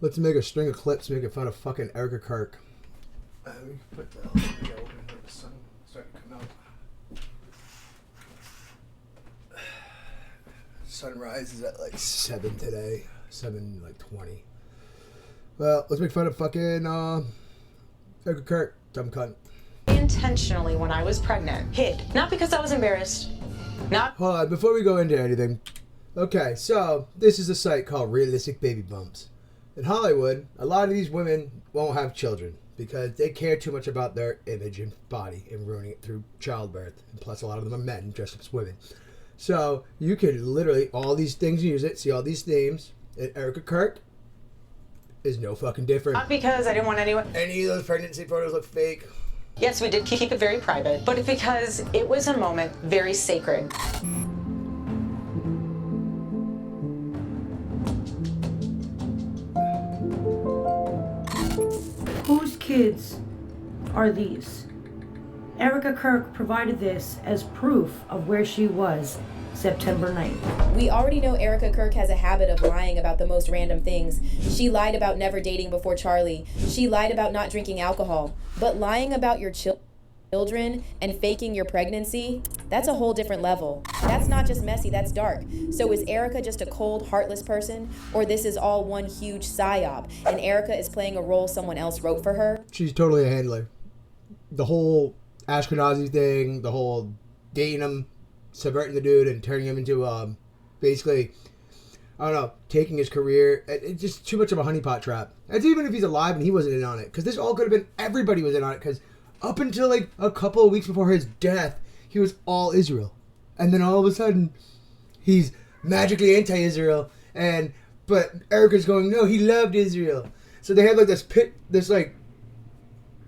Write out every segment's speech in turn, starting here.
Let's make a string of clips making fun of fucking Erika Kirk. We can put the window open let the sun starting to come out. Sunrise is at like 7 today. 7 like 20. Well, let's make fun of fucking Erika Kirk, dumb cunt. Intentionally when I was pregnant. Hid. Not because I was embarrassed. Not. Hold on, before we go into anything. Okay, so this is a site called Realistic Baby Bumps. In Hollywood, a lot of these women won't have children because they care too much about their image and body and ruining it through childbirth. And plus, a lot of them are men dressed up as women. So you can literally, all these things use it, see all these names, and Erika Kirk is no fucking different. Not because I didn't want anyone. Any of those pregnancy photos look fake. Yes, we did keep it very private, but because it was a moment very sacred. Whose kids are these? Erika Kirk provided this as proof of where she was September 9th. We already know Erika Kirk has a habit of lying about the most random things. She lied about never dating before Charlie. She lied about not drinking alcohol. But lying about your children and faking your pregnancy, that's a whole different level. That's not just messy, that's dark. So is Erika just a cold, heartless person? Or this is all one huge psyop and Erika is playing a role someone else wrote for her? She's totally a handler. The whole Ashkenazi thing, the whole dating him, subverting the dude and turning him into basically, I don't know, taking his career. It's just too much of a honeypot trap. That's even if he's alive and he wasn't in on it. Because this all could have been, everybody was in on it. Because up until like a couple of weeks before his death, he was all Israel. And then all of a sudden, he's magically anti-Israel. But Erika's going, no, he loved Israel. So they have like this like,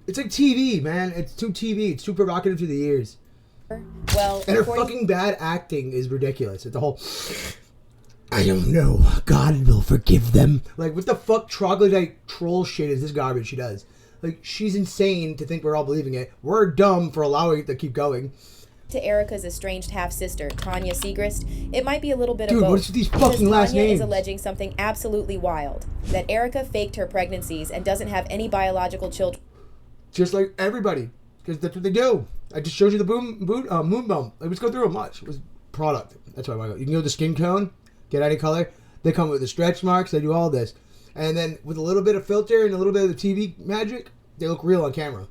it's like TV, man. It's too TV. It's too provocative to the ears. Well, and her fucking bad acting is ridiculous. It's the whole, I don't know, God will forgive them. Like, what the fuck troglodyte troll shit is this garbage she does? Like, she's insane to think we're all believing it. We're dumb for allowing it to keep going. To Erika's estranged half-sister, Tanya Segrist, it might be a little bit Dude, of both. what's these fucking last Tanya names? is alleging something absolutely wild. That Erika faked her pregnancies and doesn't have any biological children. Just like everybody. Because that's what they do. I just showed you the moon bump. Let's go through them much. It was product. That's why I want to go. You can go to the skin tone, get any color. They come with the stretch marks. They do all this. And then with a little bit of filter and a little bit of the TV magic, they look real on camera.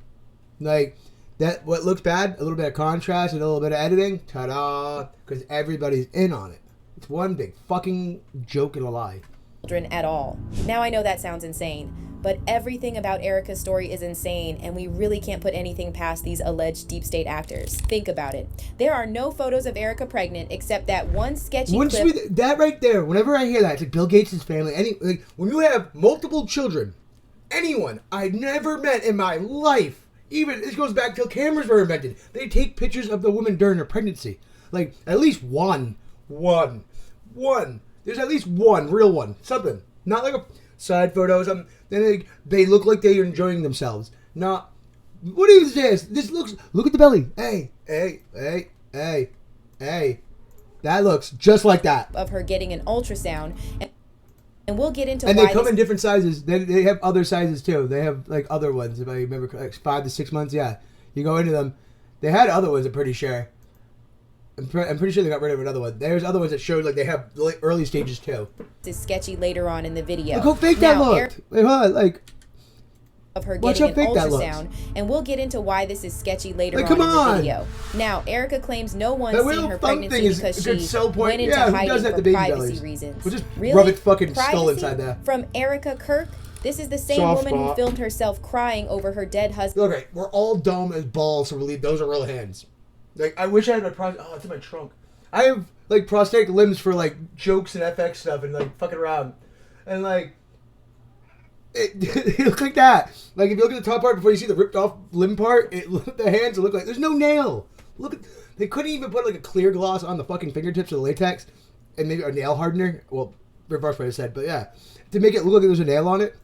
Like, that, what looks bad, a little bit of contrast and a little bit of editing, ta-da, because everybody's in on it. It's one big fucking joke and a lie. At all. Now I know that sounds insane, but everything about Erika's story is insane, and we really can't put anything past these alleged deep state actors. Think about it. There are no photos of Erika pregnant except that one sketchy clip. That right there, whenever I hear that, it's like Bill Gates' family. Like, when you have multiple children, anyone I've never met in my life, even this goes back till cameras were invented, they take pictures of the woman during her pregnancy. Like, at least one. There's at least one real one. Something. Not like a side photo or something. Then they look like they're enjoying themselves. Not, what is this? Look at the belly. Hey. That looks just like that. Of her getting an ultrasound. And we'll get into and why they come in different sizes. They have other sizes too. They have like other ones. If I remember, like 5 to 6 months. Yeah, you go into them. They had other ones. I'm pretty sure. I'm pretty sure they got rid of another one. There's other ones that showed like they have early stages too. Is sketchy later on in the video. Look how fake that looked. Wait, hold on, like. Of her getting an ultrasound, and we'll get into why this is sketchy later on in the video. Now, Erika claims no one's seen her pregnancy because she went into hiding for privacy reasons. We'll just really? rub its fucking Privacy skull inside there. From Erika Kirk? This is the same woman who filmed herself crying over her dead husband. Okay, we're all dumb as balls to believe those are real hands. Like, I wish I had my oh, it's in my trunk. I have, like, prosthetic limbs for, like, jokes and FX stuff and, like, fucking around. And, like, it look like that. Like, if you look at the top part before you see the ripped off limb part, the hands look like, there's no nail. Look at, they couldn't even put, like, a clear gloss on the fucking fingertips of the latex and maybe a nail hardener. Well, reverse what I said, but yeah. To make it look like there's a nail on it.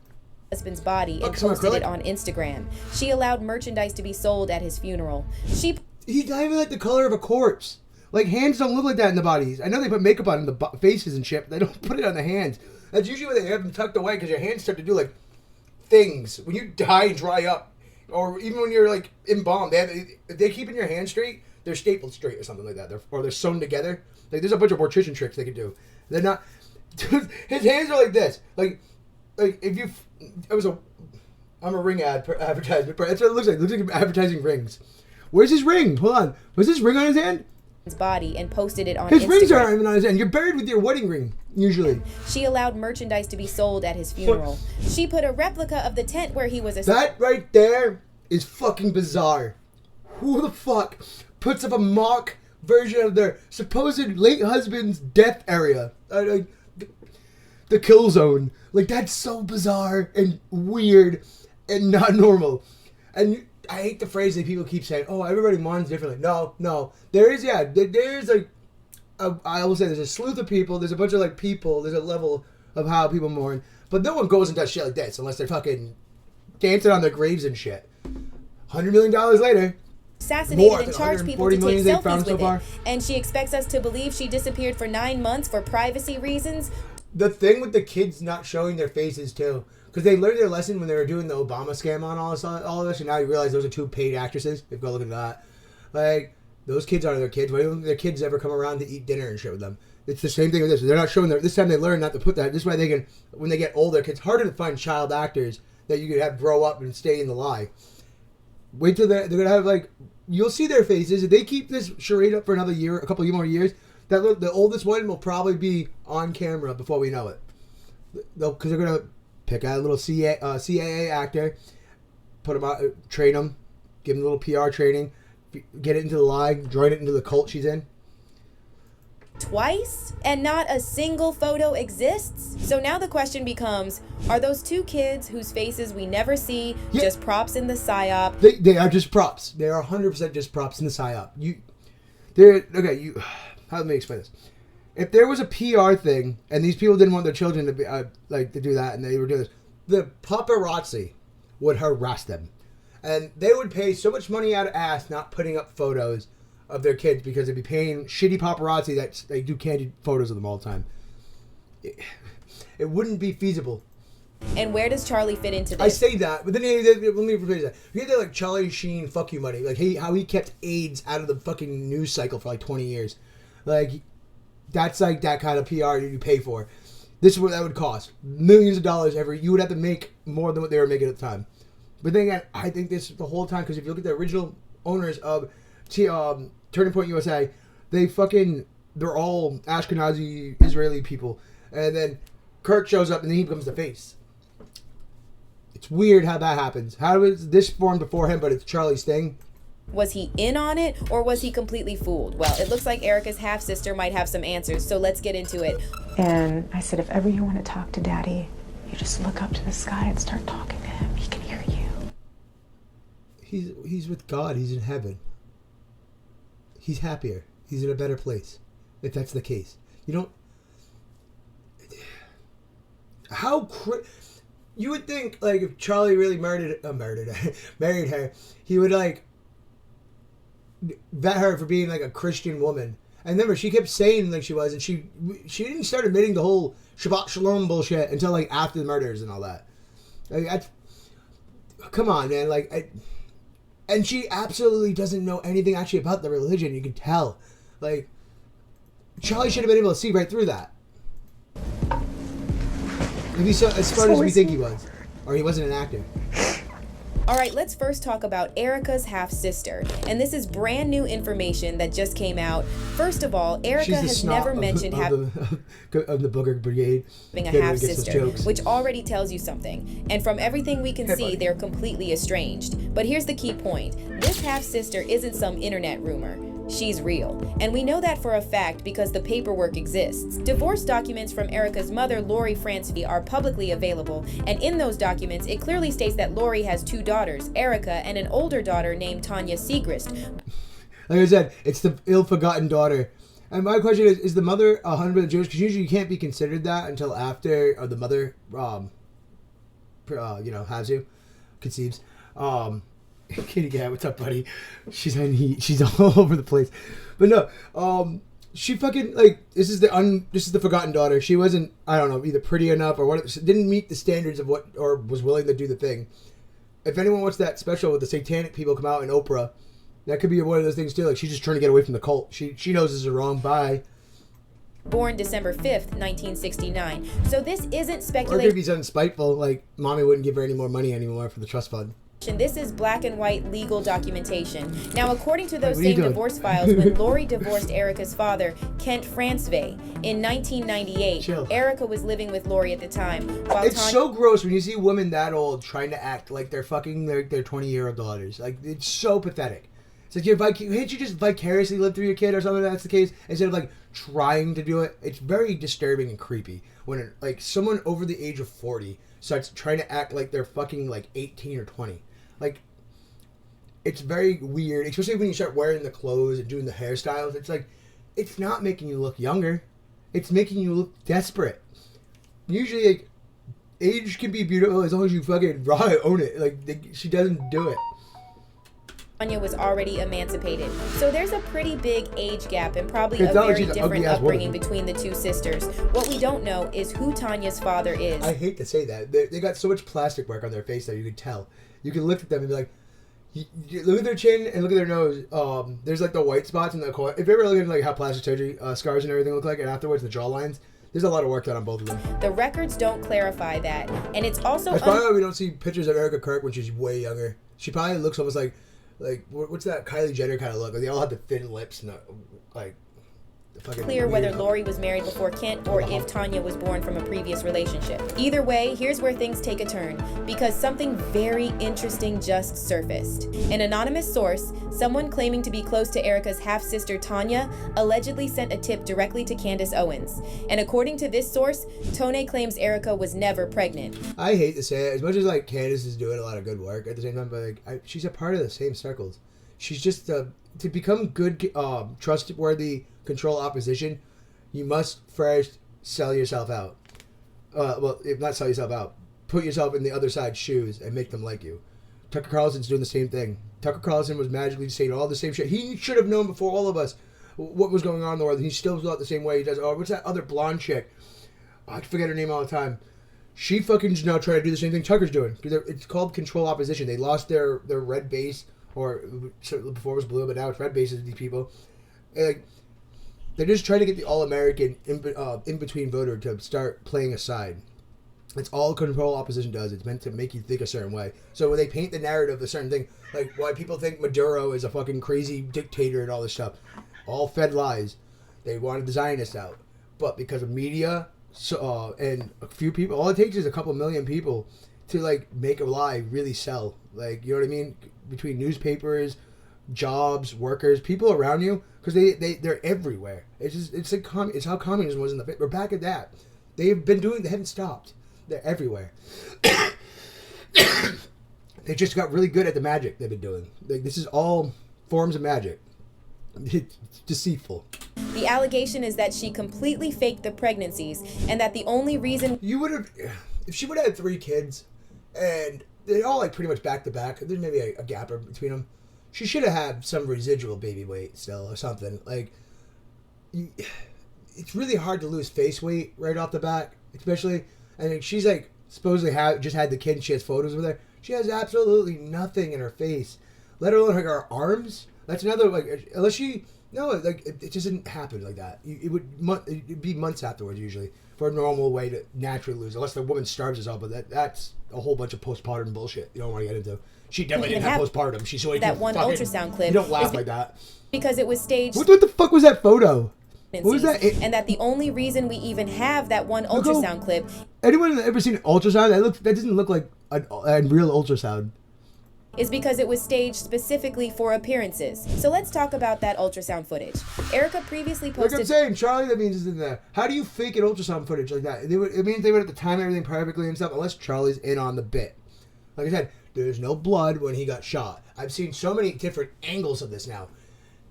Husband's body and posted it on Instagram. She allowed merchandise to be sold at his funeral. He's not even like the color of a corpse. Like, hands don't look like that in the bodies. I know they put makeup on the faces and shit, but they don't put it on the hands. That's usually when they have them tucked away because your hands start to do like things. When you die and dry up, or even when you're like embalmed, they keep in your hand straight. They're stapled straight or something like that. They're sewn together. Like there's a bunch of mortician tricks they can do. They're not. Dude, his hands are like this. Like if you, I'm a ring advertisement. That's what it looks like. It looks like advertising rings. Where's his ring? Hold on. Was his ring on his hand? His body and posted it on his Instagram. Rings aren't even on his hand. You're buried with your wedding ring usually. She allowed merchandise to be sold at his funeral. She put a replica of the tent where he was That right there is fucking bizarre. Who the fuck puts up a mock version of their supposed late husband's death area? The kill zone. Like, that's so bizarre and weird and not normal. And I hate the phrase that people keep saying, oh, everybody mourns differently. No. There's like, I will say there's a sleuth of people. There's a bunch of like people. There's a level of how people mourn. But no one goes and does shit like this unless they're fucking dancing on their graves and shit. $100 million later. Assassinated and charged people to take selfies with so it. And she expects us to believe she disappeared for 9 months for privacy reasons. The thing with the kids not showing their faces too, because they learned their lesson when they were doing the Obama scam on all of this, and now you realize those are 2 paid actresses. If you go look at that, like those kids are their kids. Why don't their kids ever come around to eat dinner and shit with them? It's the same thing with this. They're not showing their. This time they learn not to put that. This way they can, when they get older, it's harder to find child actors that you could have grow up and stay in the lie. Wait till they're gonna have like, you'll see their faces. If they keep this charade up for another year, a couple of more years, the oldest one will probably be on camera before we know it. Because they're gonna pick out a little CAA actor, put him out, train him, give him a little PR training, get it into the lie, join it into the cult she's in. Twice, and not a single photo exists. So now the question becomes, are those 2 kids whose faces we never see just props in the psyop? They are just props. They are 100% just props in the psyop. Let me explain this. If there was a PR thing and these people didn't want their children to be to do that, and they were doing this, the paparazzi would harass them, and they would pay so much money out of ass not putting up photos of their kids because they'd be paying shitty paparazzi that they do candid photos of them all the time. It wouldn't be feasible. And where does Charlie fit into this? I say that, but then let me rephrase that. You get that like Charlie Sheen fuck you money, like how he kept AIDS out of the fucking news cycle for like 20 years. Like, that's like that kind of PR you pay for. This is what that would cost. Millions of dollars every. You would have to make more than what they were making at the time. But then again, I think this the whole time, because if you look at the original owners of Turning Point USA, they're all Ashkenazi Israeli people. And then Kirk shows up and then he becomes the face. It's weird how that happens. How is this formed before him, but it's Charlie's thing? Was he in on it, or was he completely fooled? Well, it looks like Erika's half-sister might have some answers, so let's get into it. And I said, if ever you want to talk to Daddy, you just look up to the sky and start talking to him. He can hear you. He's with God. He's in heaven. He's happier. He's in a better place, if that's the case. You don't... You would think, like, if Charlie really married her, he would, like, vet her for being like a Christian woman. And remember, she kept saying like she was, and she didn't start admitting the whole Shabbat Shalom bullshit until like after the murders and all that. Like, come on, man. Like, and she absolutely doesn't know anything actually about the religion. You can tell. Like, Charlie should have been able to see right through that. If he's as smart as we think he was, or he wasn't an actor. All right, let's first talk about Erika's half-sister. And this is brand new information that just came out. First of all, Erika has never mentioned having the Booger Brigade. A half-sister, which already tells you something. And from everything we can see, they're completely estranged. But here's the key point. This half-sister isn't some internet rumor. She's real. And we know that for a fact because the paperwork exists. Divorce documents from Erika's mother, Lori Francie, are publicly available. And in those documents, it clearly states that Lori has 2 daughters, Erika and an older daughter named Tanya Segrist. Like I said, it's the ill-forgotten daughter. And my question is the mother 100% Jewish? Because usually you can't be considered that until after the mother, has you, conceives. Kitty Cat, what's up, buddy? She's on heat. She's all over the place. But no, she fucking, like, this is the forgotten daughter. She wasn't, I don't know, either pretty enough or what, didn't meet the standards of what, or was willing to do the thing. If anyone watched that special with the satanic people come out in Oprah, that could be one of those things too. Like, she's just trying to get away from the cult. She knows this is wrong. Bye. Born December 5th, 1969. So this isn't Or speculation. it could be something spiteful, like mommy wouldn't give her any more money anymore for the trust fund. This is black and white legal documentation. Now, according to those What are you same doing? divorce files, when Lori divorced Erika's father, Kent Francevey, in 1998, Chill. Erika was living with Lori at the time. While It's Tanya so gross when you see women that old trying to act like they're fucking their 20-year-old daughters. Like, it's so pathetic. It's like, can't you just vicariously live through your kid or something if that's the case, instead of, like, trying to do it? It's very disturbing and creepy when, like, someone over the age of 40 starts trying to act like they're fucking, like, 18 or 20. Like, it's very weird, especially when you start wearing the clothes and doing the hairstyles. It's like, it's not making you look younger. It's making you look desperate. Usually, like, age can be beautiful as long as you fucking own it. Like, she doesn't do it. was already emancipated. So there's a pretty big age gap and probably It's a not like very she's an different ugly-ass upbringing woman. between the two sisters. What we don't know is who Tanya's father is. I hate to say that. They got so much plastic work on their face that you could tell. You can look at them and be like, you look at their chin and look at their nose. There's like the white spots in the corner. If you ever look at like how plastic surgery scars and everything look like, and afterwards the jawlines, there's a lot of work done on both of them. The records don't clarify that. And it's also That's probably why we don't see pictures of Erika Kirk when she's way younger. She probably looks almost like what's that Kylie Jenner kind of look? Like, they all have the thin lips and like the fucking clear whether weird- Lori was married before Kent or if Tanya was born from a previous relationship. Either way, here's where things take a turn, because something very interesting just surfaced. An anonymous source, someone claiming to be close to Erika's half-sister Tanya, allegedly sent a tip directly to Candace Owens. And according to this source, Tone claims Erika was never pregnant. I hate to say it, as much as like Candace is doing a lot of good work at the same time, but like she's a part of the same circles. She's just to become good, trustworthy, control opposition. You must first sell yourself out. Well, if not sell yourself out, put yourself in the other side's shoes and make them like you. Tucker Carlson's doing the same thing. Tucker Carlson was magically saying all the same shit. He should have known before all of us what was going on in the world. He still thought the same way he does. Oh, what's that other blonde chick? Oh, I forget her name all the time. She fucking is now trying to do the same thing Tucker's doing. It's called control opposition. They lost their red base, or before it was blue, but now it's red bases. These people, and like, they're just trying to get the all-American in between voter to start playing a side. It's all control opposition does. It's meant to make you think a certain way. So when they paint the narrative of a certain thing, like why people think Maduro is a fucking crazy dictator and all this stuff, all fed lies. They wanted the Zionists out, but because of media and a few people, all it takes is a couple million people to like make a lie really sell. Like, you know what I mean? Between newspapers, jobs, workers, people around you, because they're everywhere. It's how communism was in the. We're back at that. They haven't stopped. They're everywhere. They just got really good at the magic they've been doing. Like, this is all forms of magic. It's deceitful. The allegation is that she completely faked the pregnancies, and that the only reason You would have, if she would have had 3 kids, and they're all like pretty much back to back. There's maybe a gap between them. She should have had some residual baby weight still, or something. Like, it's really hard to lose face weight right off the bat, especially. And she's like supposedly just had the kid, and she has photos with her. She has absolutely nothing in her face, let alone her arms. That's another, like, unless she, no, like, it just didn't happen like that. It'd be months afterwards usually for a normal way to naturally lose, unless the woman starves herself. But that's a whole bunch of postpartum bullshit you don't want to get into. She definitely didn't have postpartum. She's so that one ultrasound clip You don't laugh like that. because it was staged. What the fuck was that photo? What was that? And that the only reason we even have that one ultrasound clip. Anyone ever seen an ultrasound? That doesn't look like a real ultrasound. Is because it was staged specifically for appearances. So let's talk about that ultrasound footage. Erika previously Like I'm posted. saying, Charlie, that means is in there. How do you fake an ultrasound footage like that? It means they would have to time everything perfectly and stuff, unless Charlie's in on the bit. Like I said, there's no blood when he got shot. I've seen so many different angles of this now.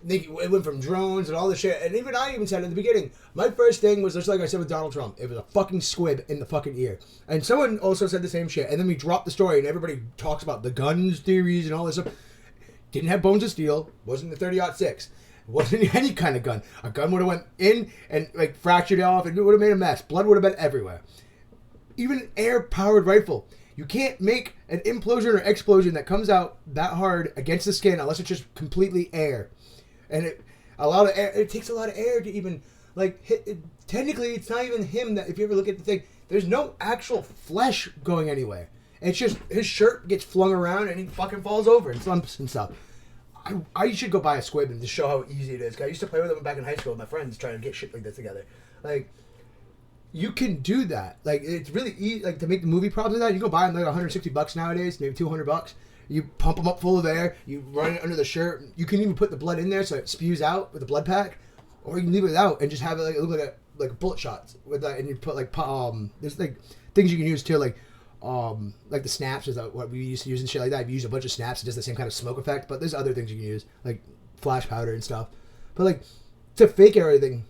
It went from drones and all this shit. And even I even said at the beginning, my first thing was just like I said with Donald Trump. It was a fucking squib in the fucking ear. And someone also said the same shit. And then we dropped the story and everybody talks about the guns theories and all this stuff. Didn't have bones of steel. Wasn't the 30-06. It wasn't any kind of gun. A gun would have went in and like fractured it off, and it would have made a mess. Blood would have been everywhere. Even an air-powered rifle, you can't make an implosion or explosion that comes out that hard against the skin unless it's just completely air. And a lot of air. It takes a lot of air to even like hit. Technically, it's not even him. That if you ever look at the thing, there's no actual flesh going anywhere. It's just his shirt gets flung around and he fucking falls over and slumps and stuff. I should go buy a squib and just show how easy it is. I used to play with them back in high school with my friends trying to get shit like this together. Like, you can do that. Like, it's really easy. Like, to make the movie props of that, you go buy them like $160 nowadays, maybe $200. You pump them up full of air. You run it under the shirt. You can even put the blood in there so it spews out with the blood pack, or you can leave it out and just have it like look like a bullet shots with that. And you put like there's like things you can use too, like the snaps is what we used to use and shit like that. If you use a bunch of snaps, it does the same kind of smoke effect. But there's other things you can use, like flash powder and stuff. But like to fake everything,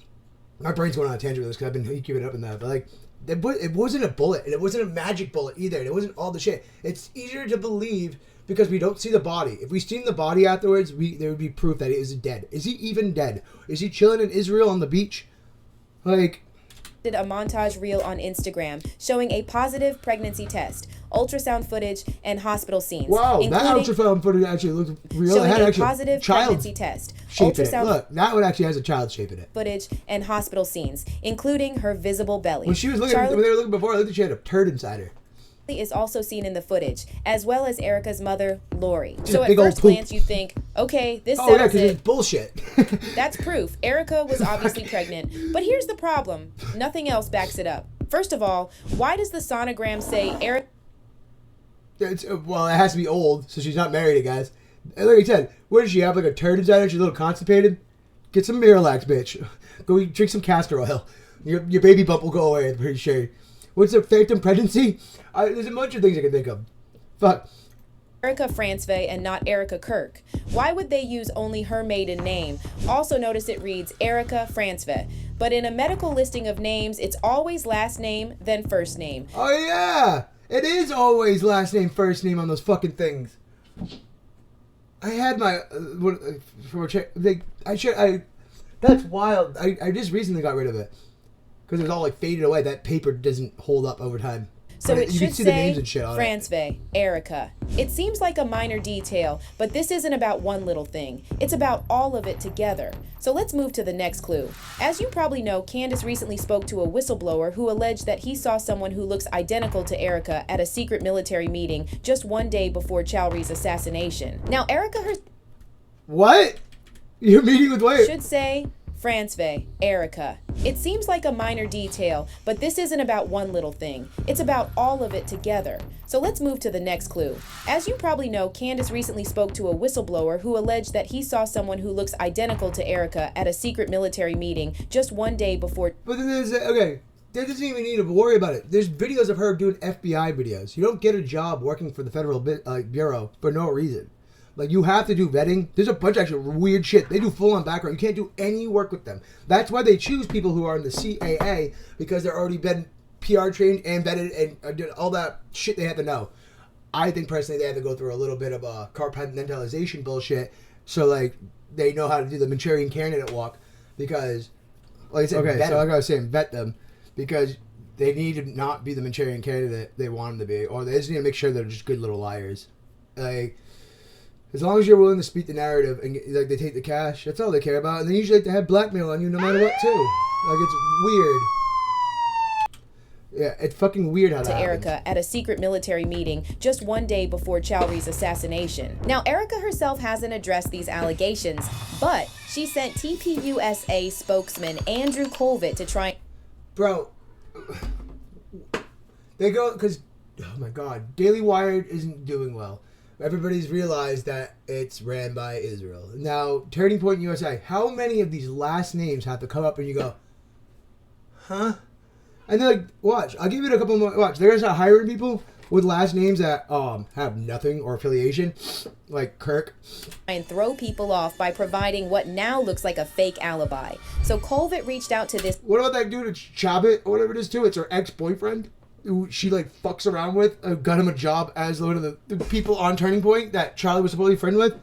my brain's going on a tangent with this because I've been keeping it up in that. But like it wasn't a bullet, and it wasn't a magic bullet either, and it wasn't all the shit. It's easier to believe because we don't see the body. If we seen the body afterwards, there would be proof that he is dead. Is he even dead? Is he chilling in Israel on the beach? Like. Did a montage reel on Instagram showing a positive pregnancy test, ultrasound footage, and hospital scenes. Wow, that ultrasound footage actually looked real. Showing it had a actually positive child pregnancy test, shape in it. ultrasound Look, that one actually has a child shape in it. footage, and hospital scenes, including her visible belly. When she was looking, when they were looking before, I looked like she had a turd inside her. Is also seen in the footage, as well as Erika's mother, Lori. Just so at first glance, you think, okay, this settles because it's bullshit. That's proof. Erika was obviously pregnant. But here's the problem. Nothing else backs it up. First of all, why does the sonogram say Erika? Well, it has to be old, so she's not married, guys. And like I said, what does she have, like a turd inside her? She's a little constipated? Get some Miralax, bitch. Go drink some castor oil. Your baby bump will go away, I'm pretty sure. What's a phantom pregnancy? There's a bunch of things I can think of. Fuck. Erika Francve and not Erika Kirk. Why would they use only her maiden name? Also notice it reads Erika Francve. But in a medical listing of names, it's always last name, then first name. Oh yeah! It is always last name, first name on those fucking things. I had my... that's wild. I just recently got rid of it. Because it was all like faded away. That paper doesn't hold up over time. So but it you should can see say the names and shit on Francve, Erika. It seems like a minor detail, but this isn't about one little thing. It's about all of it together. So let's move to the next clue. As you probably know, Candace recently spoke to a whistleblower who alleged that he saw someone who looks identical to Erika at a secret military meeting just one day before Chowry's assassination. Now, Erika What? You're meeting with what? should say Francve, Erika. It seems like a minor detail, but this isn't about one little thing. It's about all of it together. So let's move to the next clue. As you probably know, Candace recently spoke to a whistleblower who alleged that he saw someone who looks identical to Erika at a secret military meeting just one day before. But then there's, okay, there doesn't even need to worry about it. There's videos of her doing FBI videos. You don't get a job working for the Federal Bureau for no reason. Like, you have to do vetting. There's a bunch of actually weird shit. They do full-on background. You can't do any work with them. That's why they choose people who are in the CAA, because they're already been PR trained and vetted and did all that shit they have to know. I think, personally, they have to go through a little bit of a compartmentalization bullshit so, like, they know how to do the Manchurian candidate walk because, like I said, so like I was saying, vet them because they need to not be the Manchurian candidate they want them to be, or they just need to make sure they're just good little liars. Like, as long as you're willing to speak the narrative and like they take the cash, that's all they care about. And they usually like to have blackmail on you no matter what too. Like, it's weird. Yeah, it's fucking weird how that happens. Erika at a secret military meeting just one day before Chowry's assassination. Now, Erika herself hasn't addressed these allegations, but she sent TPUSA spokesman Andrew Colvett to try. Bro, they go because, oh my God, Daily Wire isn't doing well. Everybody's realized that it's ran by Israel. Now, Turning Point USA, how many of these last names have to come up and you go, huh? And they're like, watch, I'll give it a couple more, watch, they're going to start hiring people with last names that have nothing or affiliation, like Kirk. And throw people off by providing what now looks like a fake alibi. So Colvett reached out to this. What about that dude, Chabot, or whatever it is too? It's her ex-boyfriend who she like fucks around with, got him a job as one of the people on Turning Point that Charlie was supposedly friend with.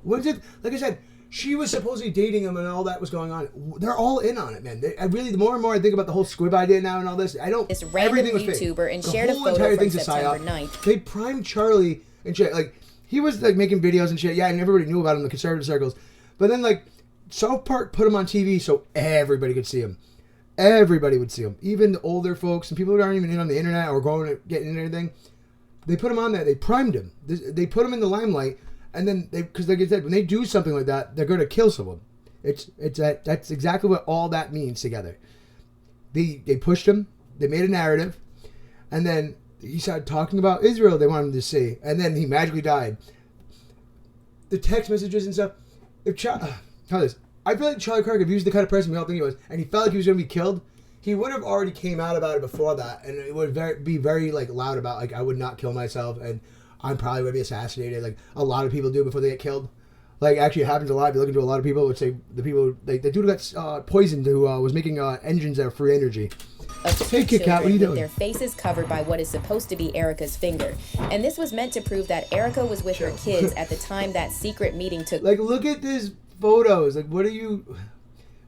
What is it? Like I said, She was supposedly dating him and all that was going on. They're all in on it, man. I really, the more and more I think about the whole squib idea now and all this, I don't. This random everything was YouTuber fake. and The shared a whole photo entire from thing's a September psyop. 9th. They primed Charlie and shit. Like, he was like making videos and shit. Yeah, and everybody knew about him in the conservative circles. But then, like, South Park put him on TV so everybody could see him. Everybody would see him. Even the older folks and people who aren't even in on the internet or going to get in anything. They put him on there. They primed him. They put him in the limelight. And then, because like I said, when they do something like that, they're going to kill someone. That's exactly what all that means together. They pushed him. They made a narrative. And then he started talking about Israel they wanted him to see. And then he magically died. The text messages and stuff. I feel like Charlie Kirk, if he was the kind of person we all think he was, and he felt like he was going to be killed, he would have already came out about it before that. And it would be very like loud about, like, I would not kill myself. And I'm probably going to be assassinated, like a lot of people do before they get killed. Like, actually, it happens a lot. If you look into a lot of people, would say the people, like the dude who got poisoned who was making engines that are free energy. Hey, Kit Kat, what are you doing? Their faces covered by what is supposed to be Erika's finger. And this was meant to prove that Erika was with her kids at the time that secret meeting took. Like, look at these photos. Like, what are you...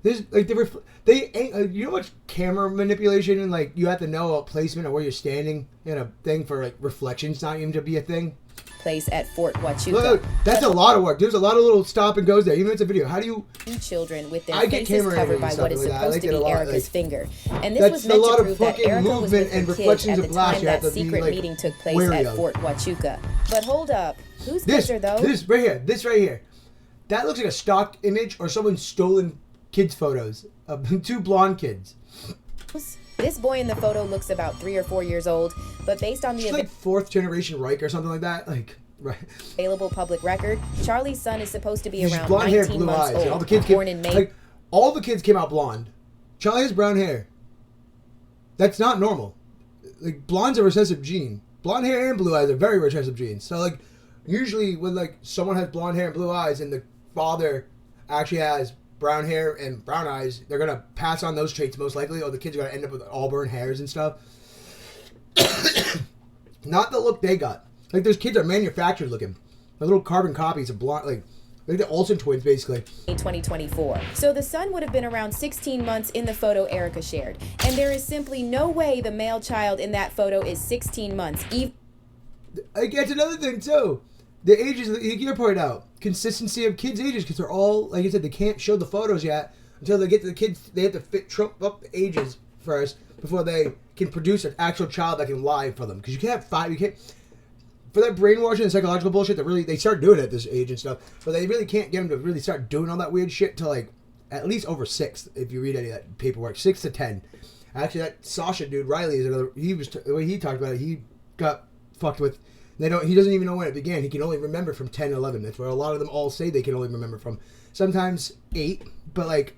There's, like, you know much camera manipulation and, like, you have to know a placement of where you're standing in a thing for, like, reflections not even to be a thing? Place at Fort Huachuca. Look, that's a lot of work. There's a lot of little stop and goes there. Even if it's a video. How do you... Children with their faces covered by what is supposed to be Erika's finger. And this that's was meant a lot to of prove that fucking Erika was with and her kids reflections at of the glass time you have that to be, secret like, meeting took place wary at of. Fort Huachuca. But hold up. Whose kids are those? This right here. That looks like a stock image or someone's stolen kids' photos of two blonde kids. This boy in the photo looks about 3 or 4 years old, but based on the She's like fourth generation Reich or something like that. Like, right. available public record, Charlie's son is supposed to be She's around blonde hair, 19 blue months eyes. old, And all the kids born in May. Like, all the kids came out blonde. Charlie has brown hair. That's not normal. Like, blonde's a recessive gene. Blonde hair and blue eyes are very recessive genes. So, like, usually when, like, someone has blonde hair and blue eyes and the father actually has brown hair and brown eyes, they're going to pass on those traits most likely, or the kids are going to end up with auburn hairs and stuff. Not the look they got. Like, those kids are manufactured looking. They're little carbon copies of blonde, like the Olsen twins, basically. 2024. So the son would have been around 16 months in the photo Erika shared. And there is simply no way the male child in that photo is 16 months. Like, that's another thing, too. The ages, you pointed out, consistency of kids' ages, because they're all, like I said, they can't show the photos yet until they get to the kids. They have to trump up the ages first before they can produce an actual child that can lie for them. Because you can't have you can't, for that brainwashing and psychological bullshit that really, they start doing it at this age and stuff, but they really can't get them to really start doing all that weird shit till, like, at least over 6, if you read any of that paperwork. 6 to 10. Actually, that Sasha dude, Riley, is another, the way he talked about it, he got fucked with. He doesn't even know when it began. He can only remember from 10 to 11. That's where a lot of them all say they can only remember from. Sometimes 8, but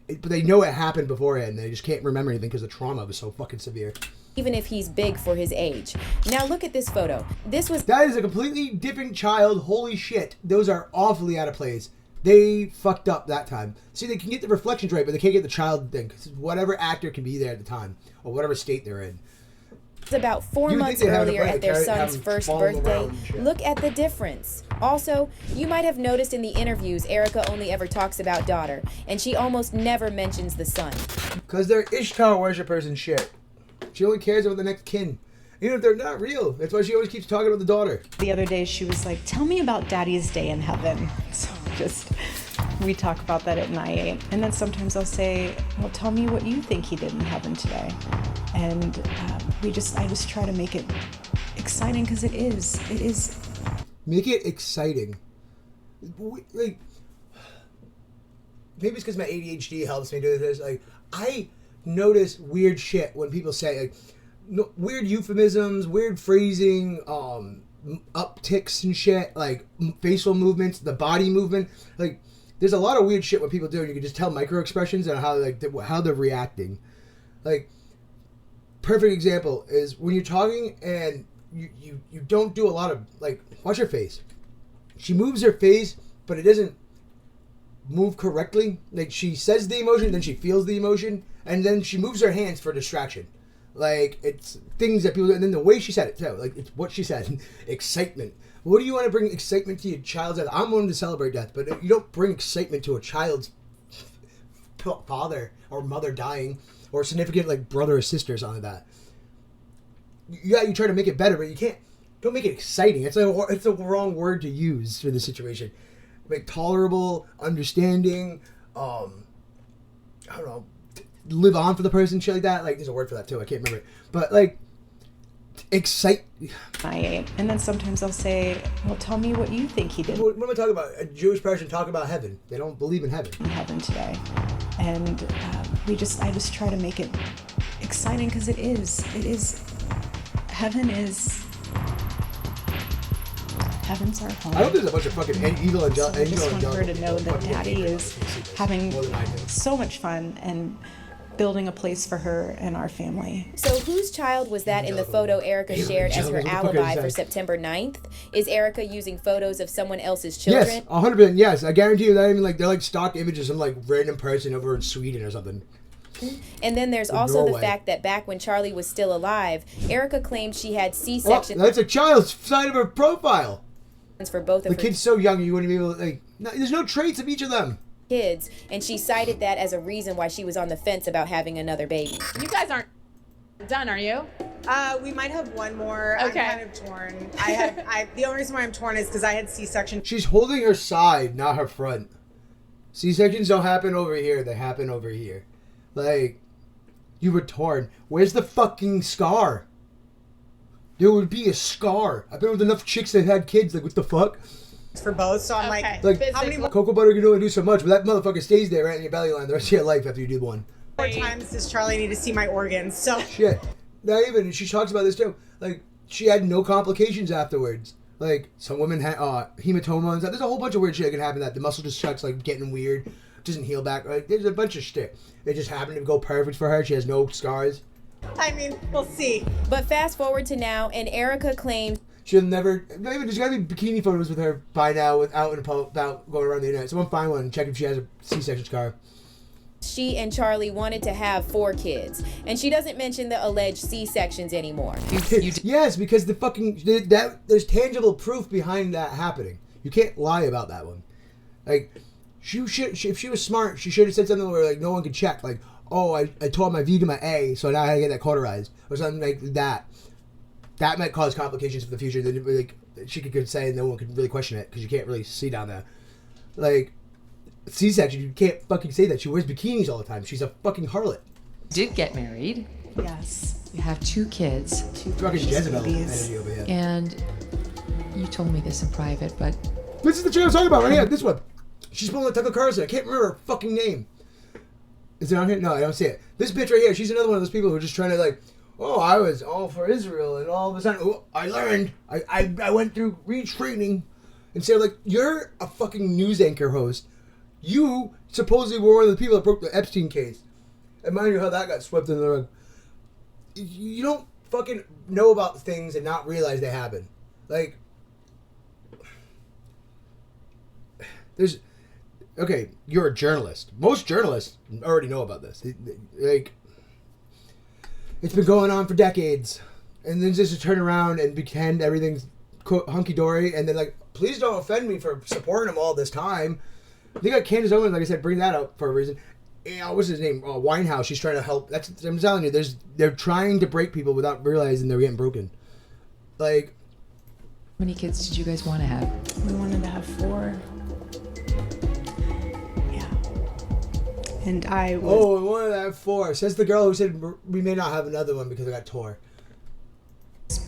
they know it happened beforehand. And they just can't remember anything because the trauma was so fucking severe. Even if he's big for his age. Now look at this photo. That is a completely different child. Holy shit. Those are awfully out of place. They fucked up that time. See, they can get the reflections right, but they can't get the child thing. Because whatever actor can be there at the time, or whatever state they're in. About 4 months earlier at their son's first birthday. Look at the difference. Also, you might have noticed in the interviews Erika only ever talks about daughter, and she almost never mentions the son. Because they're Ishtar worshippers and shit. She only cares about the next kin. Even if they're not real. That's why she always keeps talking about the daughter. The other day she was like, tell me about Daddy's day in heaven. So we talk about that at night. And then sometimes I'll say, well, tell me what you think he did in heaven today. And I just try to make it exciting because it is. Make it exciting. Like, maybe it's because my ADHD helps me do this. Like, I notice weird shit when people say, like, weird euphemisms, weird phrasing, upticks and shit, like facial movements, the body movement. Like, there's a lot of weird shit what people do, and you can just tell micro expressions and how they're reacting. Like, perfect example is when you're talking and you don't do a lot of, like, watch her face. She moves her face, but it doesn't move correctly. Like, she says the emotion, then she feels the emotion, and then she moves her hands for distraction. Like, it's things that people, and then the way she said it too, like, it's what she said, excitement. What do you want to bring excitement to your child's death? I'm willing to celebrate death, but you don't bring excitement to a child's father or mother dying, or significant, like, brother or sister or something like that. Yeah, you try to make it better, but you can't. Don't make it exciting. It's a wrong word to use for the situation. Make tolerable, understanding, I don't know, live on for the person, shit like that. Like, there's a word for that too. I can't remember it. But, like, excite. And then sometimes I'll say, well, tell me what you think he did What am I talking about? A Jewish person talking about heaven. They don't believe in heaven. in heaven today. And I just try to make it exciting because it is. Heaven's our home. I hope there's a bunch of fucking evil and I just want her to know that Daddy is having more than I do. so much fun and building a place for her and our family. So whose child was that in the photo Erika shared as her alibi for September 9th? Is Erika using photos of someone else's children? Yes, 100%. Yes, I guarantee you that. Even like they're like stock images of some like random person over in Sweden or something. And then there's also the fact that back when Charlie was still alive, Erika claimed she had C-sections That's a child's side of her profile. for both of The her kid's so young, you wouldn't be able to, like, no, there's no traits of each of them. kids, and she cited that as a reason why she was on the fence about having another baby. You guys aren't done, are you? We might have one more. Okay. I'm kind of torn. The only reason why I'm torn is because I had C-section. She's holding her side, not her front. C-sections don't happen over here, they happen over here. Like, you were torn. Where's the fucking scar? There would be a scar. I've been with enough chicks that had kids, like, what the fuck? For both, so I'm Okay. Like, how many more cocoa butter can only do so much, but that motherfucker stays there right in your belly line the rest of your life after you do one. times does Charlie need to see my organs? So Shit. Not even, she talks about this too. Like, she had no complications afterwards. Like, some women had hematoma and stuff. There's a whole bunch of weird shit that can happen that the muscle just starts, like, getting weird. Doesn't heal back. Like, there's a bunch of shit. It just happened to go perfect for her. She has no scars. I mean, we'll see. But fast forward to now, and Erika claims She'll never, not even, there's gotta be bikini photos with her by now without about going around the internet. Someone find one and check if she has a C-section scar. she and Charlie wanted to have 4 kids, and she doesn't mention the alleged C-sections anymore. Yes, because the fucking, there's tangible proof behind that happening. You can't lie about that one. Like, if she was smart, she should have said something where, like, no one could check. Like, oh, I tore my V to my A, so now I gotta get that cauterized. Or something like that. That might cause complications for the future. Then, like, she could say and no one could really question it because you can't really see down there. Like, C-section, you can't fucking say that. She wears bikinis all the time. She's a fucking harlot. Did get married. Yes. You have 2 kids. 2 Fucking precious Jezebel babies. energy over here. And you told me this in private, but This is the chick I was talking about right here. This one. She's pulling the Tucker Carlson. I can't remember her fucking name. Is it on here? No, I don't see it. This bitch right here, she's another one of those people who are just trying to, like, oh, I was all for Israel, and all of a sudden, oh, I learned. I went through retraining. And so, like, you're a fucking news anchor host. You supposedly were one of the people that broke the Epstein case. And mind you how that got swept under the rug. You don't fucking know about things and not realize they happen. Like, there's... Okay, you're a journalist. Most journalists already know about this. Like, it's been going on for decades. And then just to turn around and pretend everything's hunky-dory and then, like, please don't offend me for supporting him all this time. They got Candace Owens, like I said, bring that up for a reason. What's his name? Winehouse. She's trying to help. I'm telling you, they're trying to break people without realizing they're getting broken. Like, how many kids did you guys want to have? We wanted to have 4. Yeah. And I was... oh, we wanted to have 4. Says the girl who said we may not have another one because I got tore.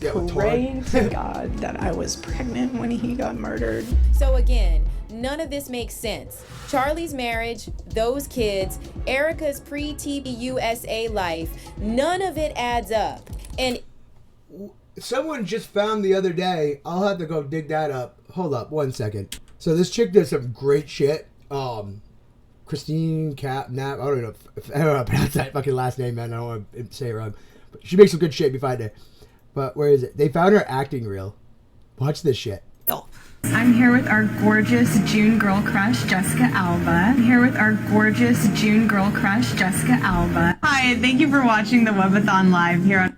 Yeah, with Tor. praying to God that I was pregnant when he got murdered. So again, none of this makes sense. Charlie's marriage, those kids, Erika's pre-TBUSA life, none of it adds up. And Someone just found the other day, I'll have to go dig that up. Hold up, 1 second. So this chick does some great shit. Christine Knapp, I don't know how to pronounce that fucking last name, man. I don't want to say it wrong. But she makes some good shit. Be fine there. But where is it? They found her acting reel. Watch this shit. I'm here with our gorgeous June girl crush, Jessica Alba. I'm here with our gorgeous June girl crush, Jessica Alba. Hi, and thank you for watching the Webathon Live here on...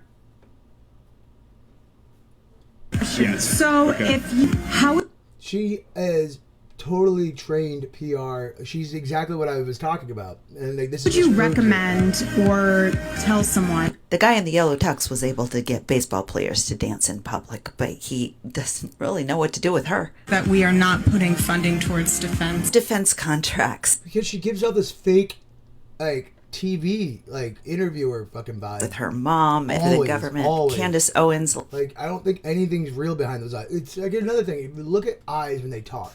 Yes. So, if you... How... She is totally trained PR. She's exactly what I was talking about. And like, this would is you recommend or tell someone? The guy in the yellow tux was able to get baseball players to dance in public, but he doesn't really know what to do with her. That we are not putting funding towards defense. Defense contracts. Because she gives out this fake, like, TV, like, interviewer fucking vibe. With her mom and the government. Always. Candace Owens. Like, I don't think anything's real behind those eyes. It's like another thing. If you look at eyes when they talk.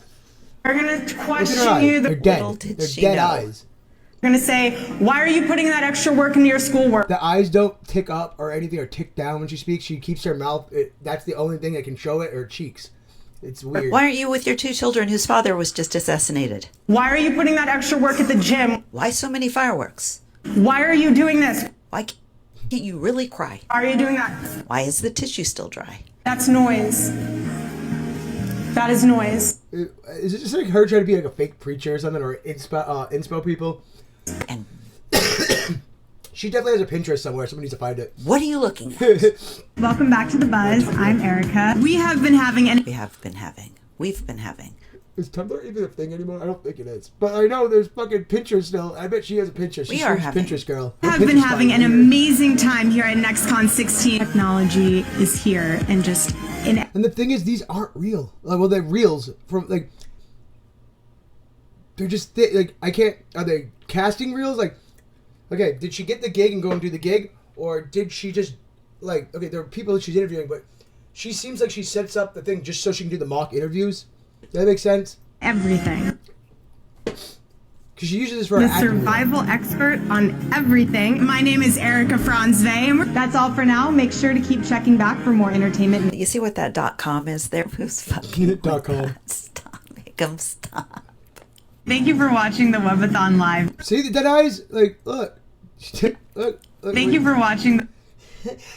We're going to question you. They're dead. They're dead eyes. We're going to say, why are you putting that extra work into your schoolwork? The eyes don't tick up or anything or tick down when she speaks. She keeps her mouth. That's the only thing that can show it, or cheeks. It's weird. Why aren't you with your 2 children whose father was just assassinated? Why are you putting that extra work at the gym? Why so many fireworks? Why are you doing this? Why can't you really cry? Why are you doing that? Why is the tissue still dry? That's noise. That is noise. Is it just like her trying to be like a fake preacher or something, or inspo people? And she definitely has a Pinterest somewhere. Somebody needs to find it. What are you looking at? Welcome back to The Buzz. I'm Erika. We've been having. Is Tumblr even a thing anymore? I don't think it is. But I know there's fucking Pinterest still. I bet she has a Pinterest. She's a Pinterest girl. We have been having an amazing time here at NextCon 16. Technology is here and just in. And the thing is, these aren't real. Like, well, they're reels from like. They're just like, I can't. Are they casting reels? Like, okay, did she get the gig and go and do the gig, or did she just like? Okay, there are people that she's interviewing, but she seems like she sets up the thing just so she can do the mock interviews. Does that make sense? Everything. Because she uses this for the survival expert on everything. My name is Erika Franzve. That's all for now. Make sure to keep checking back for more entertainment. You see what that .com is there? Who's fucking .com? Stop. Make them stop. Thank you for watching the Webathon Live. See the dead eyes? Like, look. Look. Thank you for watching.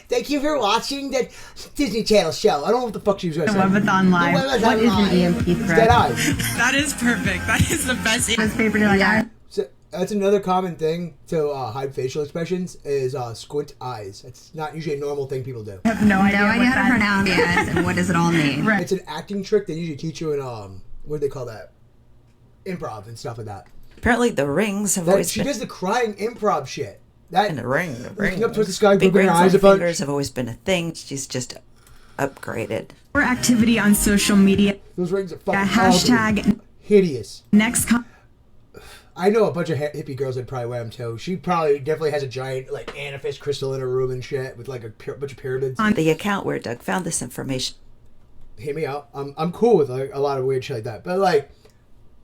Thank you for watching the Disney Channel show. I don't know what the fuck she was going to say. Webathon Live. What is an EMP threat? Dead eyes. That is perfect. That is the best paper to like. So that's another common thing to hide facial expressions is squint eyes. It's not usually a normal thing people do. I have no idea how to pronounce it and what does it all mean. Right. It's an acting trick they usually teach you in what do they call that? Improv and stuff like that. Apparently the rings have always she been... does the crying improv shit. That and the ring. Looking up towards the sky, big her rings eyes on a bunch. fingers have always been a thing. She's just upgraded. More activity on social media. Those rings are fucking hashtag ugly. Hideous. NextCon. I know a bunch of hippie girls that probably wear them too. She probably definitely has a giant like amethyst crystal in her room and shit with like a bunch of pyramids. On the account where Doug found this information. Hear me out. I'm cool with like a lot of weird shit like that, but like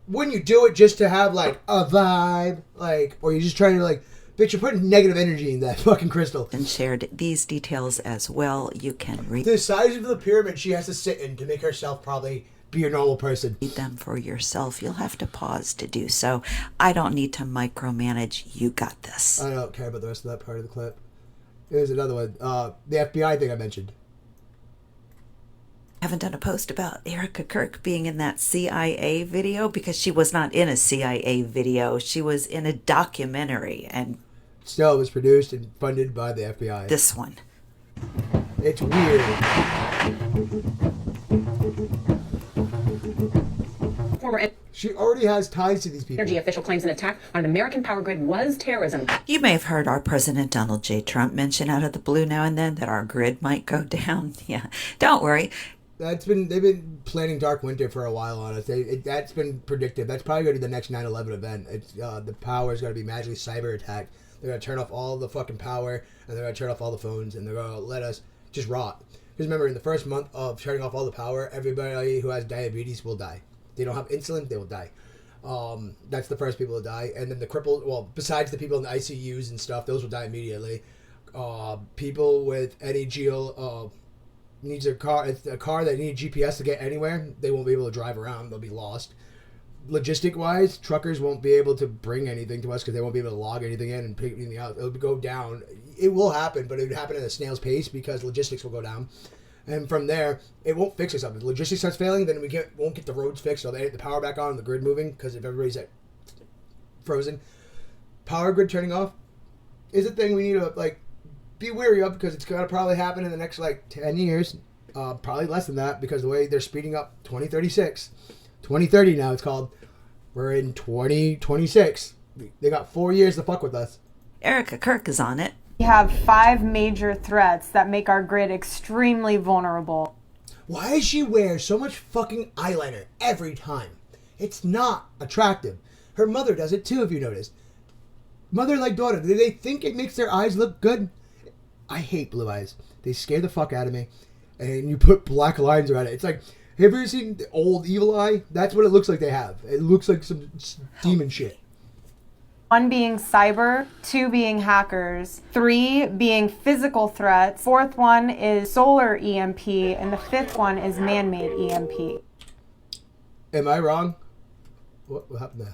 when you do it just to have like a vibe, like, or you're just trying to like, bitch, you're putting negative energy in that fucking crystal. And shared these details as well. You can read the size of the pyramid she has to sit in to make herself probably be a normal person. Read them for yourself. You'll have to pause to do so. I don't need to micromanage. You got this. I don't care about the rest of that part of the clip. Here's another one. The FBI thing I mentioned. I haven't done a post about Erika Kirk being in that CIA video because she was not in a CIA video. She was in a documentary, and still it was produced and funded by the FBI. This one. It's weird. She already has ties to these people. Energy official claims an attack on an American power grid was terrorism. You may have heard our President Donald J. Trump mention out of the blue now and then that our grid might go down. Yeah, don't worry. They've been planning Dark Winter for a while on us. That's been predicted. That's probably going to be the next 9/11 event. It's the power is going to be magically cyber attacked. They're going to turn off all the fucking power, and they're going to turn off all the phones, and they're going to let us just rot. Because remember, in the first month of turning off all the power, everybody who has diabetes will die. They don't have insulin, they will die. That's the first people to die. And then the crippled, well, besides the people in the ICUs and stuff, those will die immediately. People with any needs a car that needs GPS to get anywhere, they won't be able to drive around. They'll be lost. Logistic wise, truckers won't be able to bring anything to us because they won't be able to log anything in and pick anything out. It'll go down. It will happen, but it would happen at a snail's pace because logistics will go down. And from there, it won't fix itself. If logistics starts failing, then won't get the roads fixed, or they get the power back on, and the grid moving, because if everybody's frozen. Power grid turning off is a thing we need to be wary of, because it's going to probably happen in the next 10 years. Probably less than that, because the way they're speeding up 2036. 2030 now it's called. We're in 2026. They got 4 years to fuck with us. Erika Kirk is on it. We have 5 major threats that make our grid extremely vulnerable. Why does she wear so much fucking eyeliner every time? It's not attractive. Her mother does it too, if you notice. Mother like daughter. Do they think it makes their eyes look good? I hate blue eyes. They scare the fuck out of me. And you put black lines around it. It's like, have you ever seen the old Evil Eye? That's what it looks like they have. It looks like some demon shit. 1 being cyber, 2 being hackers, 3 being physical threats, 4th one is solar EMP, and the 5th one is man-made EMP. Am I wrong? What happened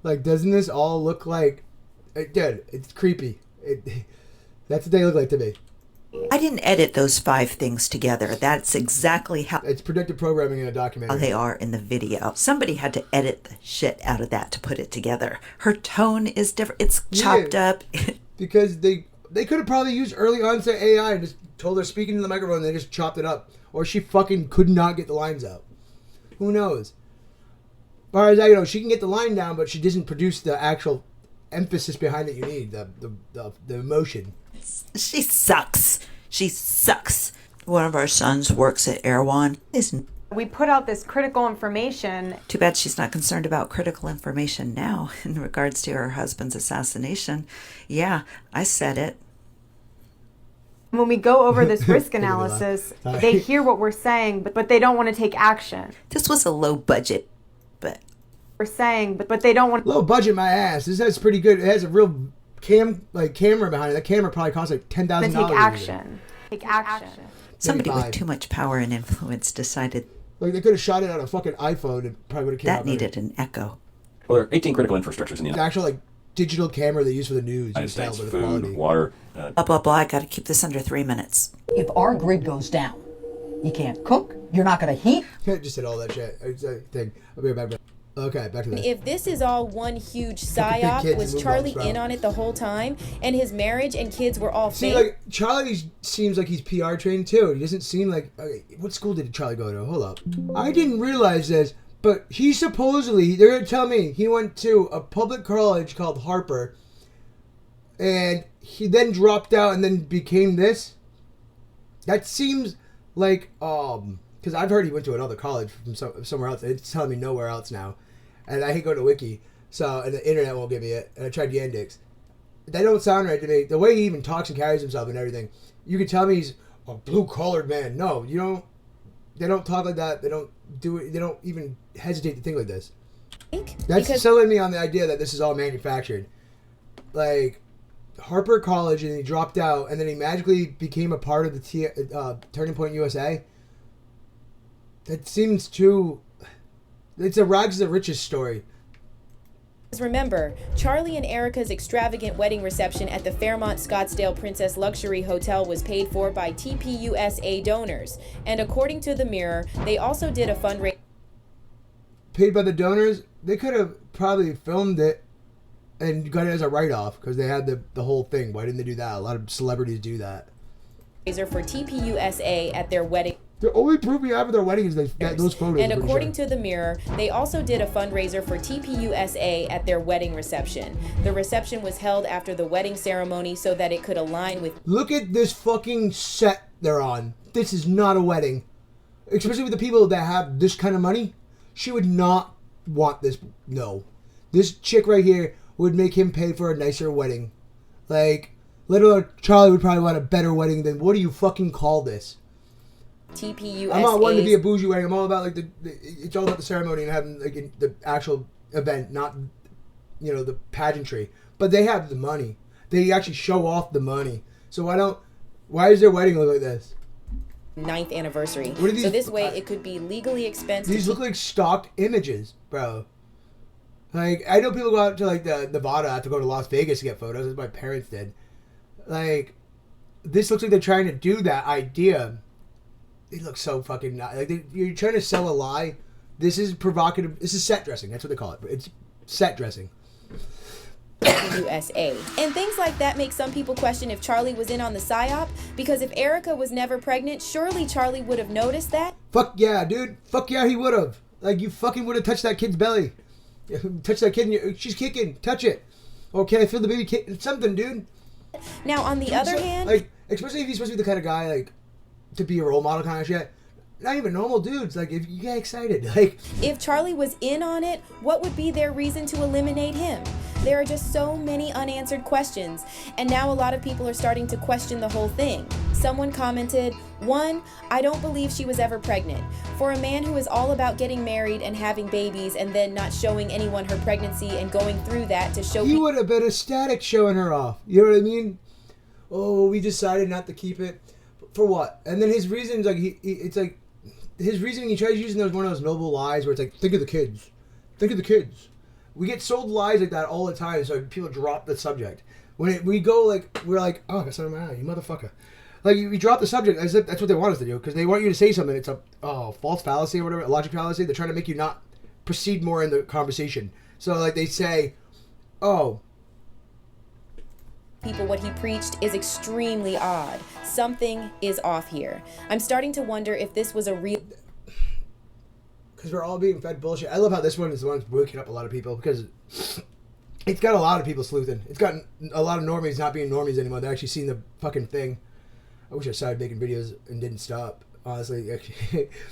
there? Doesn't this all look like... Dude, it's creepy. That's what they look like to me. I didn't edit those 5 things together. That's exactly how it's predictive programming in a documentary. They are in the video. Somebody had to edit the shit out of that to put it together. Her tone is different. It's chopped up. Because they could have probably used early onset AI and just told her speaking to the microphone and they just chopped it up. Or she fucking could not get the lines out. Who knows? As far as I know, she can get the line down, but she doesn't produce the actual emphasis behind it you need, the emotion. She sucks. She sucks. One of our sons works at Erewhon. We put out this critical information. Too bad she's not concerned about critical information now in regards to her husband's assassination. Yeah, I said it. When we go over this risk analysis, they hear what we're saying, but they don't want to take action. This was a low budget, but... We're saying, but they don't want... Low budget, my ass. This has pretty good... It has a real... camera behind it. That camera probably costs $10,000. Take action. Take action. Somebody with too much power and influence decided. They could have shot it on a fucking iPhone and probably would have came out. That needed an echo. Well, there are 18 critical infrastructures in the actual digital camera they use for the news. United States, food, water. Blah blah blah. I got to keep this under 3 minutes. If our grid goes down, you can't cook. You're not going to heat. Just said all that shit. I'll be right back. Okay, back to this. If this is all one huge psyop, was Charlie in on it the whole time? And his marriage and kids were all fake? Charlie seems like he's PR trained too. He doesn't seem like... what school did Charlie go to? Hold up. I didn't realize this, but he supposedly... They're going to tell me he went to a public college called Harper, and he then dropped out and then became this. That seems like... because I've heard he went to another college from somewhere else. It's telling me nowhere else now. And I hate going to Wiki, and the internet won't give me it. And I tried Yandex. That don't sound right to me. The way he even talks and carries himself and everything, you can tell me he's a blue-collared man. No, you don't. They don't talk like that. They don't do it. They don't even hesitate to think like this. That's selling me on the idea that this is all manufactured. Harper College, and he dropped out, and then he magically became a part of the Turning Point USA. That seems too... It's a rags to riches story. Remember, Charlie and Erika's extravagant wedding reception at the Fairmont Scottsdale Princess Luxury Hotel was paid for by TPUSA donors. And according to the Mirror, they also did a fundraiser. Paid by the donors? They could have probably filmed it and got it as a write-off because they had the whole thing. Why didn't they do that? A lot of celebrities do that. For TPUSA at their wedding. The only proof we have of their wedding is those photos. And according to the Mirror, they also did a fundraiser for TPUSA at their wedding reception. The reception was held after the wedding ceremony so that it could align with... Look at this fucking set they're on. This is not a wedding. Especially with the people that have this kind of money. She would not want this. No. This chick right here would make him pay for a nicer wedding. Let alone Charlie would probably want a better wedding than... What do you fucking call this? TPUSA. I'm not wanting to be a bougie wedding. I'm all about it's all about the ceremony and having the actual event, not the pageantry. But they have the money. They actually show off the money. So why does their wedding look like this? 9th anniversary. What are these, so this way it could be legally expensed. These look like stocked images, bro. I know people go out to the Nevada, have to go to Las Vegas to get photos, as my parents did. This looks like they're trying to do that idea. they look so fucking like you're trying to sell a lie. This is provocative. This is set dressing. That's what they call it. It's set dressing. USA. And things like that make some people question if Charlie was in on the psyop, because if Erika was never pregnant, surely Charlie would have noticed that. Fuck yeah, dude. Fuck yeah, he would have. Like, you fucking would have touched that kid's belly. Touch that kid, she's kicking. Touch it. Okay, I feel the baby kick. Something, dude. Now, on the other hand, like, especially if he's supposed to be the kind of guy, like, to be a role model kind of shit. Not even normal dudes. Like, if you get excited, like, if Charlie was in on it, what would be their reason to eliminate him? There are just so many unanswered questions, and now a lot of people are starting to question the whole thing. Someone commented, 1, I don't believe she was ever pregnant. For a man who is all about getting married and having babies and then not showing anyone her pregnancy and going through that to show... He would have been ecstatic showing her off. You know what I mean? Oh, we decided not to keep it. For what? And then his reasons, like, it's like, his reasoning, he tries using one of those noble lies where it's like, think of the kids. Think of the kids. We get sold lies like that all the time, so people drop the subject. When we go, like, we're like, oh, I got something in my eye, you motherfucker. Like, we drop the subject, as if that's what they want us to do, because they want you to say something. It's a false fallacy or whatever, a logic fallacy. They're trying to make you not proceed more in the conversation. So, like, they say, oh. People, what he preached is extremely odd. Something is off here. I'm starting to wonder if this was a real... Because we're all being fed bullshit. I love how this one is the one that's waking up a lot of people, because it's got a lot of people sleuthing. It's gotten a lot of normies not being normies anymore. They're actually seeing the fucking thing. I wish I started making videos and didn't stop, honestly.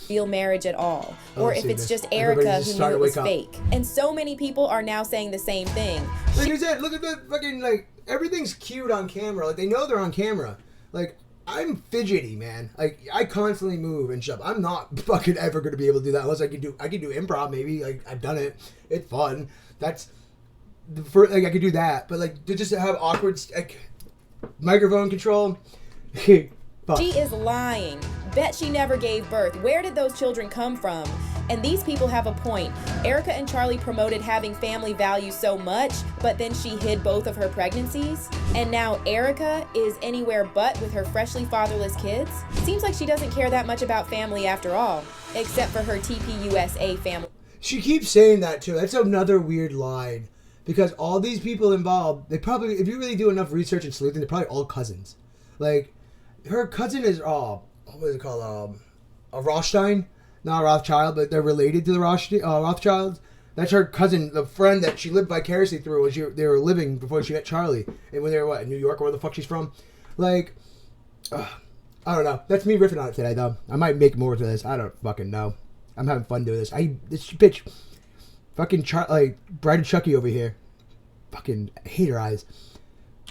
Real marriage at all. Or if it's just Erika who knew it was fake. And so many people are now saying the same thing. Like I said, look at the fucking, like, everything's cued on camera. Like, they know they're on camera. Like, I'm fidgety, man. Like, I constantly move and stuff. I'm not fucking ever going to be able to do that unless I can do improv, maybe. Like, I've done it. It's fun. That's the first, like, I could do that. But, like, to just have awkward, like, microphone control. She is lying. Bet she never gave birth. Where did those children come from? And these people have a point. Erika and Charlie promoted having family values so much, but then she hid both of her pregnancies. And now Erika is anywhere but with her freshly fatherless kids. Seems like she doesn't care that much about family after all, except for her TPUSA family. She keeps saying that too. That's another weird line. Because all these people involved, they probably, if you really do enough research and sleuthing, they're probably all cousins. Like, her cousin is, what is it called? A Rothstein? Not a Rothschild, but they're related to the Rothschilds. That's her cousin, the friend that she lived vicariously through when they were living before she met Charlie. And when they were, in New York or where the fuck she's from. Like, I don't know. That's me riffing on it today, though. I might make more to this. I don't fucking know. I'm having fun doing this. This bitch, fucking, like, Bride of Chucky over here. Fucking hate her eyes.